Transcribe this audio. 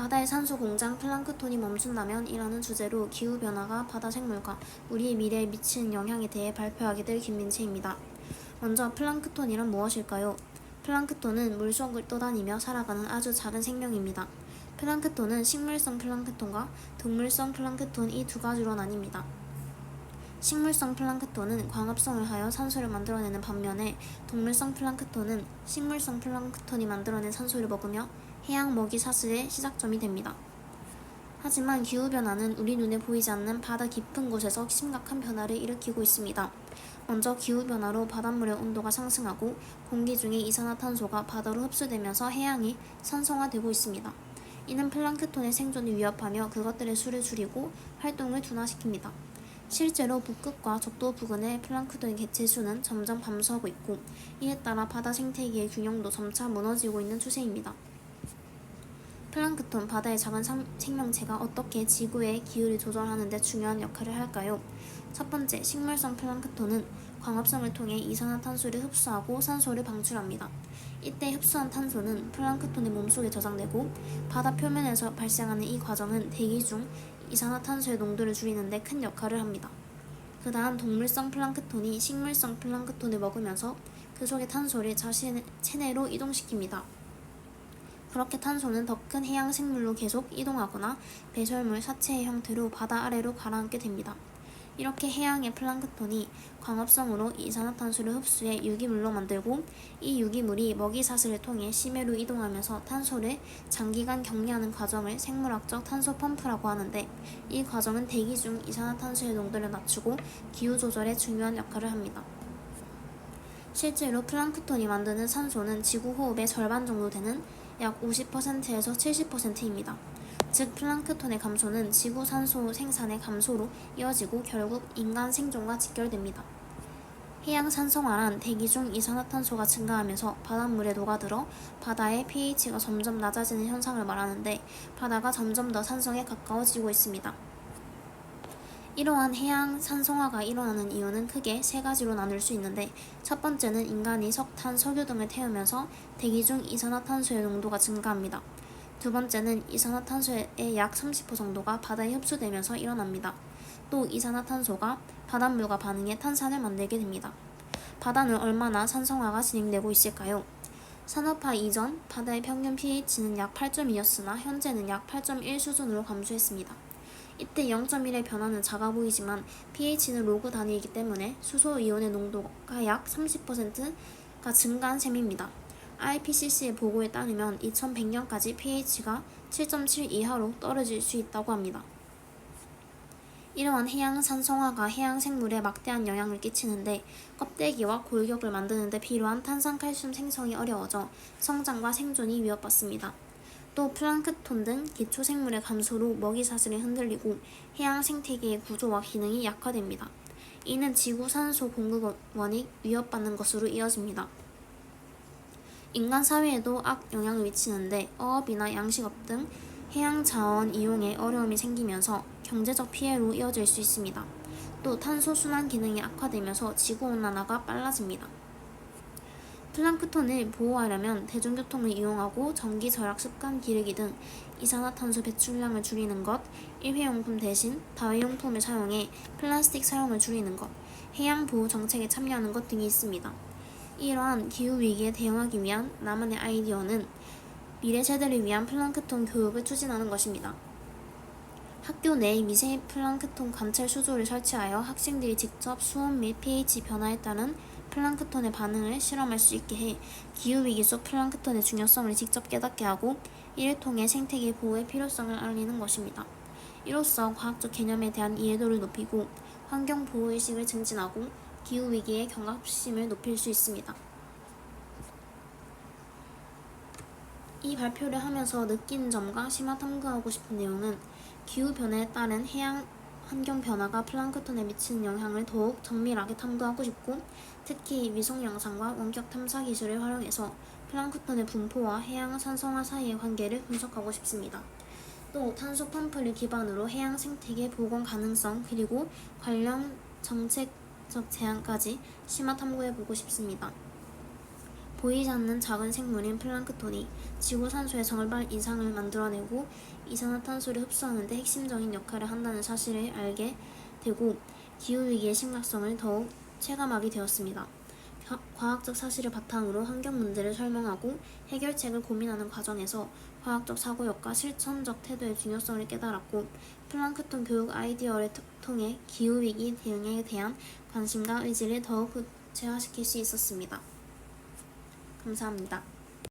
바다의 산소 공장 플랑크톤이 멈춘다면 이라는 주제로 기후변화가 바다 생물과 우리의 미래에 미치는 영향에 대해 발표하게 될 김민채입니다. 먼저 플랑크톤이란 무엇일까요? 플랑크톤은 물속을 떠다니며 살아가는 아주 작은 생명입니다. 플랑크톤은 식물성 플랑크톤과 동물성 플랑크톤 이 두 가지로 나뉩니다. 식물성 플랑크톤은 광합성을 하여 산소를 만들어내는 반면에 동물성 플랑크톤은 식물성 플랑크톤이 만들어낸 산소를 먹으며 해양 먹이 사슬의 시작점이 됩니다. 하지만 기후변화는 우리 눈에 보이지 않는 바다 깊은 곳에서 심각한 변화를 일으키고 있습니다. 먼저 기후변화로 바닷물의 온도가 상승하고 공기 중의 이산화탄소가 바다로 흡수되면서 해양이 산성화되고 있습니다. 이는 플랑크톤의 생존을 위협하며 그것들의 수를 줄이고 활동을 둔화시킵니다. 실제로 북극과 적도 부근의 플랑크톤 개체 수는 점점 감소하고 있고 이에 따라 바다 생태계의 균형도 점차 무너지고 있는 추세입니다. 플랑크톤, 바다의 작은 생명체가 어떻게 지구의 기후를 조절하는 데 중요한 역할을 할까요? 첫 번째, 식물성 플랑크톤은 광합성을 통해 이산화탄소를 흡수하고 산소를 방출합니다. 이때 흡수한 탄소는 플랑크톤의 몸속에 저장되고 바다 표면에서 발생하는 이 과정은 대기 중 이산화탄소의 농도를 줄이는 데 큰 역할을 합니다. 그 다음 동물성 플랑크톤이 식물성 플랑크톤을 먹으면서 그 속의 탄소를 자신의 체내로 이동시킵니다. 그렇게 탄소는 더 큰 해양 생물로 계속 이동하거나 배설물, 사체의 형태로 바다 아래로 가라앉게 됩니다. 이렇게 해양의 플랑크톤이 광합성으로 이산화탄소를 흡수해 유기물로 만들고 이 유기물이 먹이 사슬을 통해 심해로 이동하면서 탄소를 장기간 격리하는 과정을 생물학적 탄소 펌프라고 하는데 이 과정은 대기 중 이산화탄소의 농도를 낮추고 기후 조절에 중요한 역할을 합니다. 실제로 플랑크톤이 만드는 산소는 지구 호흡의 절반 정도 되는 약 50%에서 70%입니다. 즉 플랑크톤의 감소는 지구 산소 생산의 감소로 이어지고 결국 인간 생존과 직결됩니다. 해양 산성화란 대기 중 이산화탄소가 증가하면서 바닷물에 녹아들어 바다의 pH가 점점 낮아지는 현상을 말하는데 바다가 점점 더 산성에 가까워지고 있습니다. 이러한 해양 산성화가 일어나는 이유는 크게 세 가지로 나눌 수 있는데 첫 번째는 인간이 석탄, 석유 등을 태우면서 대기 중 이산화탄소의 농도가 증가합니다. 두 번째는 이산화탄소의 약 30% 정도가 바다에 흡수되면서 일어납니다. 또 이산화탄소가 바닷물과 반응해 탄산을 만들게 됩니다. 바다는 얼마나 산성화가 진행되고 있을까요? 산업화 이전 바다의 평균 pH는 약 8.2였으나 현재는 약 8.1 수준으로 감소했습니다. 이때 0.1의 변화는 작아 보이지만 pH는 로그 단위이기 때문에 수소이온의 농도가 약 30%가 증가한 셈입니다. IPCC의 보고에 따르면 2100년까지 pH가 7.7 이하로 떨어질 수 있다고 합니다. 이러한 해양 산성화가 해양 생물에 막대한 영향을 끼치는데 껍데기와 골격을 만드는 데 필요한 탄산칼슘 생성이 어려워져 성장과 생존이 위협받습니다. 또 플랑크톤 등 기초생물의 감소로 먹이 사슬이 흔들리고 해양 생태계의 구조와 기능이 약화됩니다. 이는 지구 산소 공급원이 위협받는 것으로 이어집니다. 인간 사회에도 악영향을 미치는데 어업이나 양식업 등 해양 자원 이용에 어려움이 생기면서 경제적 피해로 이어질 수 있습니다. 또 탄소 순환 기능이 악화되면서 지구온난화가 빨라집니다. 플랑크톤을 보호하려면 대중교통을 이용하고 전기 절약 습관 기르기 등 이산화탄소 배출량을 줄이는 것, 일회용품 대신 다회용품을 사용해 플라스틱 사용을 줄이는 것, 해양 보호 정책에 참여하는 것 등이 있습니다. 이러한 기후위기에 대응하기 위한 나만의 아이디어는 미래 세대를 위한 플랑크톤 교육을 추진하는 것입니다. 학교 내 미세 플랑크톤 관찰 수조를 설치하여 학생들이 직접 수온 및 pH 변화에 따른 플랑크톤의 반응을 실험할 수 있게 해 기후위기 속 플랑크톤의 중요성을 직접 깨닫게 하고 이를 통해 생태계 보호의 필요성을 알리는 것입니다. 이로써 과학적 개념에 대한 이해도를 높이고 환경보호의식을 증진하고 기후위기의 경각심을 높일 수 있습니다. 이 발표를 하면서 느끼는 점과 심화 탐구하고 싶은 내용은 기후변화에 따른 해양 환경 변화가 플랑크톤에 미치는 영향을 더욱 정밀하게 탐구하고 싶고 특히 위성 영상과 원격 탐사 기술을 활용해서 플랑크톤의 분포와 해양 산성화 사이의 관계를 분석하고 싶습니다. 또 탄소 펌프를 기반으로 해양 생태계 복원 가능성 그리고 관련 정책적 제안까지 심화 탐구해보고 싶습니다. 보이지 않는 작은 생물인 플랑크톤이 지구 산소의 절반 이상을 만들어내고 이산화탄소를 흡수하는 데 핵심적인 역할을 한다는 사실을 알게 되고 기후위기의 심각성을 더욱 체감하게 되었습니다. 과학적 사실을 바탕으로 환경 문제를 설명하고 해결책을 고민하는 과정에서 과학적 사고력과 실천적 태도의 중요성을 깨달았고 플랑크톤 교육 아이디어를 통해 기후위기 대응에 대한 관심과 의지를 더욱 구체화시킬 수 있었습니다. 감사합니다.